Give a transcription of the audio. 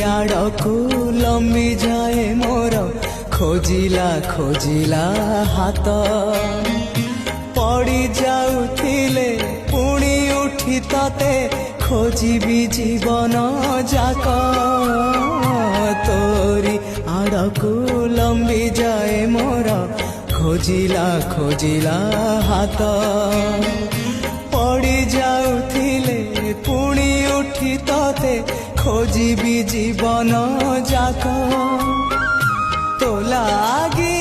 आड़कू लंबी जाए मोर खोजिला खोजिला हाथ पड़ी जाउथिले पुणी उठी तते खोजिबी जीवन जाक तोरी आड़कू लंबी जाए मोर खोजिला खोजिला हाथ पड़ी जाउथिले पुणी उठी तते खोजिबी जीवन जाक तो लागी